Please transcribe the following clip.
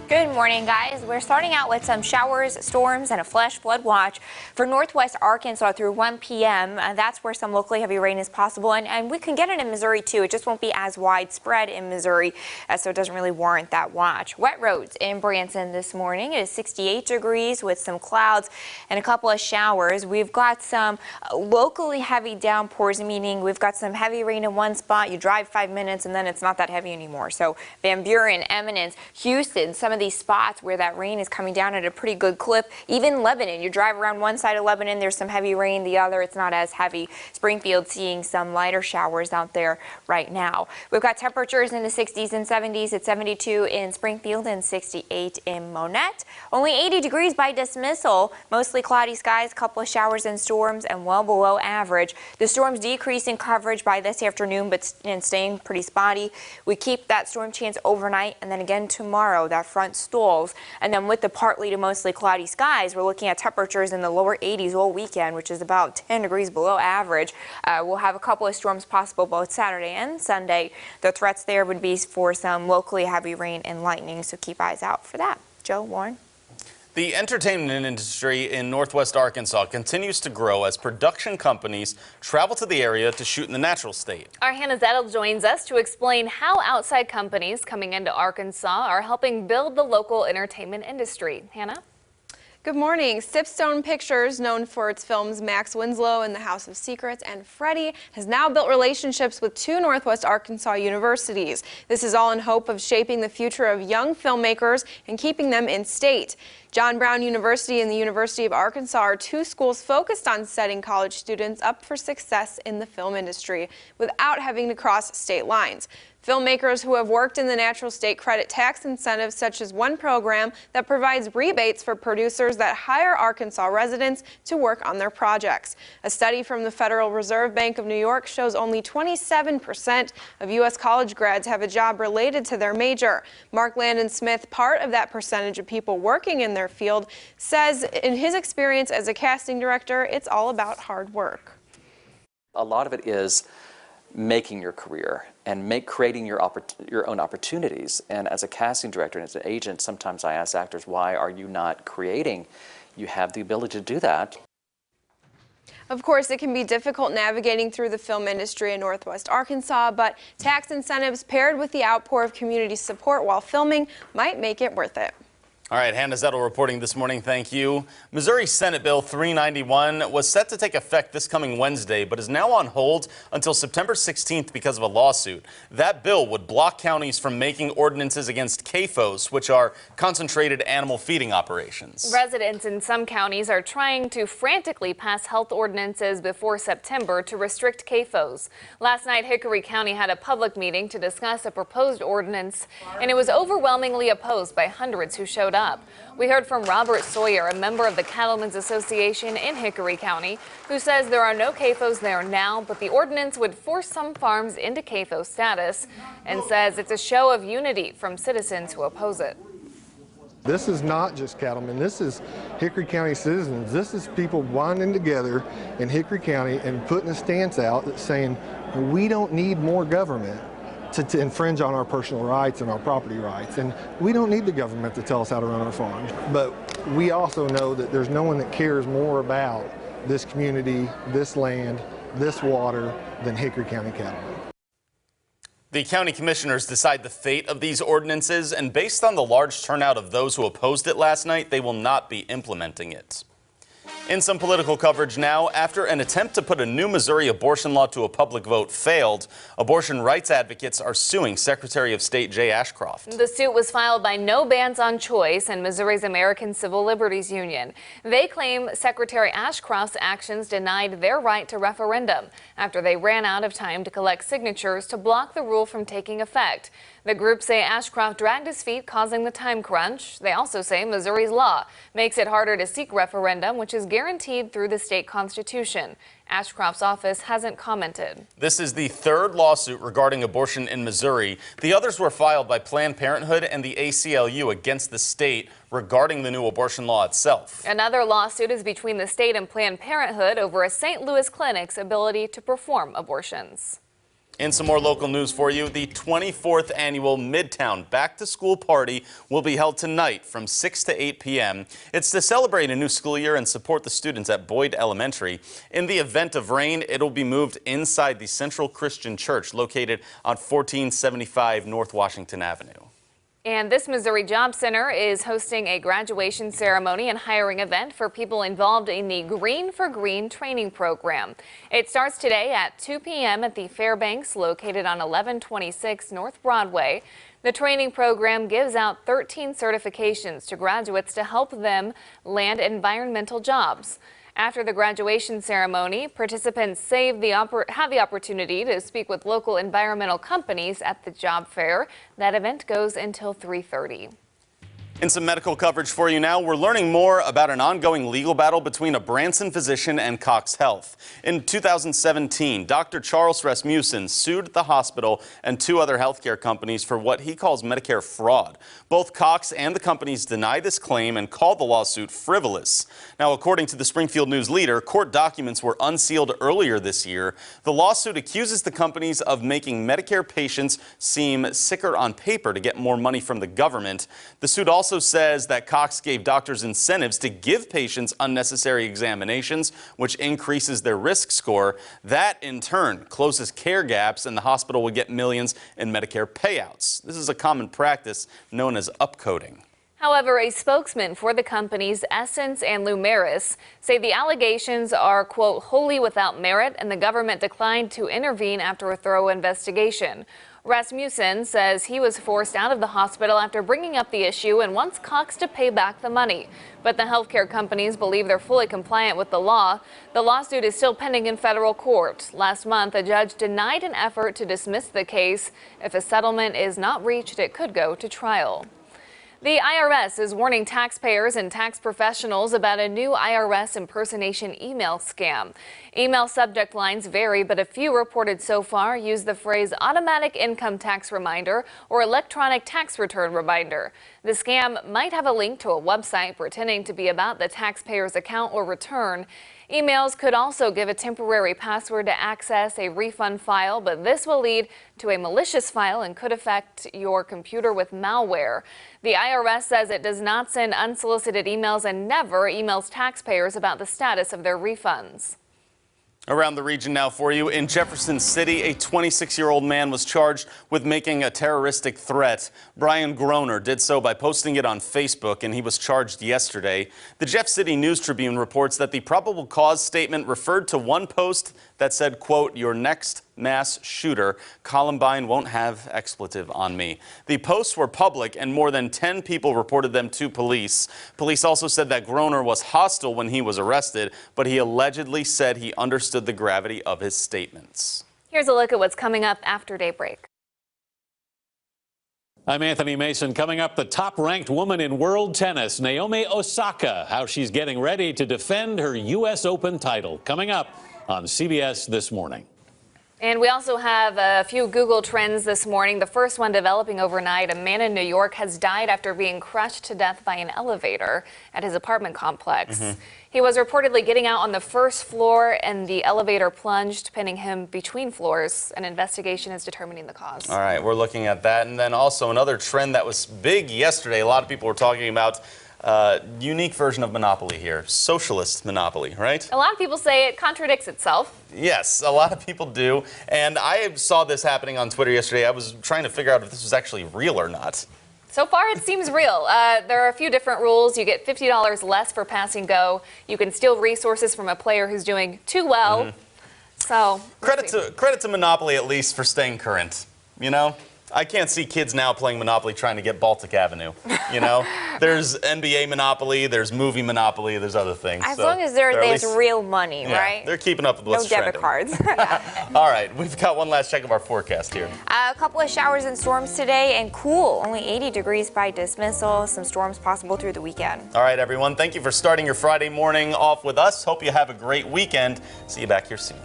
Good morning, guys. We're starting out with some showers, storms, and a flash flood watch for northwest Arkansas through 1 p.m. That's where some locally heavy rain is possible, and we can get it in Missouri too. It just won't be as widespread in Missouri, so it doesn't really warrant that watch. Wet roads in Branson this morning. It is 68 degrees with some clouds and a couple of showers. We've got some locally heavy downpours, meaning we've got some heavy rain in one spot. You drive 5 minutes and then it's not that heavy anymore. So Van Buren, Eminence, Houston, some of these spots where that rain is coming down at a pretty good clip. Even Lebanon, you drive around one side of Lebanon, there's some heavy rain. The other, it's not as heavy. Springfield seeing some lighter showers out there right now. We've got temperatures in the 60s and 70s at 72 in Springfield and 68 in Monette. Only 80 degrees by Dismissal. Mostly cloudy skies, a couple of showers and storms, and well below average. The storms decrease in coverage by this afternoon, but staying pretty spotty. We keep that storm chance overnight, and then again tomorrow, that front stalls. And then with the partly to mostly cloudy skies, we're looking at temperatures in the lower 80s all weekend, which is about 10 degrees below average. We'll have a couple of storms possible both Saturday and Sunday. The threats there would be for some locally heavy rain and lightning, so keep eyes out for that. Joe, Warren. The entertainment industry in northwest Arkansas continues to grow as production companies travel to the area to shoot in the natural state. Our Hannah Zettel joins us to explain how outside companies coming into Arkansas are helping build the local entertainment industry. Hannah? Good morning. Sipstone Pictures, known for its films Max Winslow and The House of Secrets and Freddy, has now built relationships with two Northwest Arkansas universities. This is all in hope of shaping the future of young filmmakers and keeping them in state. John Brown University and the University of Arkansas are two schools focused on setting college students up for success in the film industry without having to cross state lines. Filmmakers who have worked in the natural state credit tax incentives, such as one program that provides rebates for producers that hire Arkansas residents to work on their projects. A study from the Federal Reserve Bank of New York shows only 27% of U.S. college grads have a job related to their major. Mark Landon Smith, part of that percentage of people working in their field, says in his experience as a casting director, it's all about hard work. A lot of it is making your career and creating your own opportunities. And as a casting director and as an agent, sometimes I ask actors, why are you not creating? You have the ability to do that. Of course, it can be difficult navigating through the film industry in northwest Arkansas, but tax incentives paired with the outpour of community support while filming might make it worth it. All right, Hannah Zettel reporting this morning. Thank you. Missouri Senate Bill 391 was set to take effect this coming Wednesday, but is now on hold until September 16th because of a lawsuit. That bill would block counties from making ordinances against CAFOs, which are concentrated animal feeding operations. Residents in some counties are trying to frantically pass health ordinances before September to restrict CAFOs. Last night, Hickory County had a public meeting to discuss a proposed ordinance, and it was overwhelmingly opposed by hundreds who showed up. We heard from Robert Sawyer, a member of the Cattlemen's Association in Hickory County, who says there are no CAFOs there now, but the ordinance would force some farms into CAFO status, and says it's a show of unity from citizens who oppose it. This is not just cattlemen, this is Hickory County citizens. This is people bonding together in Hickory County and putting a stance out that's saying we don't need more government to infringe on our personal rights and our property rights. And we don't need the government to tell us how to run our farms. But we also know that there's no one that cares more about this community, this land, this water than Hickory County cattlemen. The county commissioners decide the fate of these ordinances, and based on the large turnout of those who opposed it last night, they will not be implementing it. In some political coverage now, after an attempt to put a new Missouri abortion law to a public vote failed, abortion rights advocates are suing Secretary of State Jay Ashcroft. The suit was filed by No Bans on Choice and Missouri's American Civil Liberties Union. They claim Secretary Ashcroft's actions denied their right to referendum after they ran out of time to collect signatures to block the rule from taking effect. The group say Ashcroft dragged his feet, causing the time crunch. They also say Missouri's law makes it harder to seek referendum, which is guaranteed through the state constitution. Ashcroft's office hasn't commented. This is the third lawsuit regarding abortion in Missouri. The others were filed by Planned Parenthood and the ACLU against the state regarding the new abortion law itself. Another lawsuit is between the state and Planned Parenthood over a St. Louis clinic's ability to perform abortions. In some more local news for you, the 24th annual Midtown Back to School Party will be held tonight from 6 to 8 p.m. It's to celebrate a new school year and support the students at Boyd Elementary. In the event of rain, it'll be moved inside the Central Christian Church located on 1475 North Washington Avenue. And this Missouri Job Center is hosting a graduation ceremony and hiring event for people involved in the Green for Green training program. It starts today at 2 p.m. at the Fairbanks, located on 1126 North Broadway. The training program gives out 13 certifications to graduates to help them land environmental jobs. After the graduation ceremony, participants have the opportunity to speak with local environmental companies at the job fair. That event goes until 3:30. In some medical coverage for you now, we're learning more about an ongoing legal battle between a Branson physician and Cox Health. In 2017, Dr. Charles Rasmussen sued the hospital and two other healthcare companies for what he calls Medicare fraud. Both Cox and the companies deny this claim and called the lawsuit frivolous. Now, according to the Springfield News Leader, court documents were unsealed earlier this year. The lawsuit accuses the companies of making Medicare patients seem sicker on paper to get more money from the government. The suit also says that Cox gave doctors incentives to give patients unnecessary examinations, which increases their risk score. That, in turn, closes care gaps, and the hospital would get millions in Medicare payouts. This is a common practice known as upcoding. However, a spokesman for the companies Essence and Lumeris say the allegations are, quote, wholly without merit, and the government declined to intervene after a thorough investigation. Rasmussen says he was forced out of the hospital after bringing up the issue and wants Cox to pay back the money. But the healthcare companies believe they're fully compliant with the law. The lawsuit is still pending in federal court. Last month, a judge denied an effort to dismiss the case. If a settlement is not reached, it could go to trial. The IRS is warning taxpayers and tax professionals about a new IRS impersonation email scam. Email subject lines vary, but a few reported so far use the phrase automatic income tax reminder or electronic tax return reminder. The scam might have a link to a website pretending to be about the taxpayer's account or return. Emails could also give a temporary password to access a refund file, but this will lead to a malicious file and could affect your computer with malware. The IRS says it does not send unsolicited emails and never emails taxpayers about the status of their refunds. Around the region now for you. In Jefferson City, a 26-year-old man was charged with making a terroristic threat. Brian Groner did so by posting it on Facebook, and he was charged yesterday. The Jeff City News Tribune reports that the probable cause statement referred to one post that said, quote, "Your next mass shooter, Columbine won't have expletive on me." The posts were public, and more than 10 people reported them to police. Police also said that Groner was hostile when he was arrested, but he allegedly said he understood the gravity of his statements. Here's a look at what's coming up after daybreak. I'm Anthony Mason. Coming up, the top-ranked woman in world tennis, Naomi Osaka, how she's getting ready to defend her U.S. Open title. Coming up on CBS This Morning. And we also have a few Google trends this morning. The first one developing overnight. A man in New York has died after being crushed to death by an elevator at his apartment complex. He was reportedly getting out on the first floor and the elevator plunged, pinning him between floors. An investigation is determining the cause. All right, we're looking at that. And then also another trend that was big yesterday. A lot of people were talking about unique version of Monopoly here. Socialist Monopoly, right? A lot of people say it contradicts itself. Yes, a lot of people do. And I saw this happening on Twitter yesterday. I was trying to figure out if this was actually real or not. So far, it seems real. There are a few different rules. You get $50 less for passing go. You can steal resources from a player who's doing too well. So credit to Monopoly at least for staying current. You know, I can't see kids now playing Monopoly trying to get Baltic Avenue. You know, there's NBA Monopoly, there's movie Monopoly, there's other things. As long as there's real money, right? They're keeping up with what's trending. No debit cards. All right, we've got one last check of our forecast here. A couple of showers and storms today and cool, only 80 degrees by dismissal. Some storms possible through the weekend. All right, everyone, thank you for starting your Friday morning off with us. Hope you have a great weekend. See you back here soon.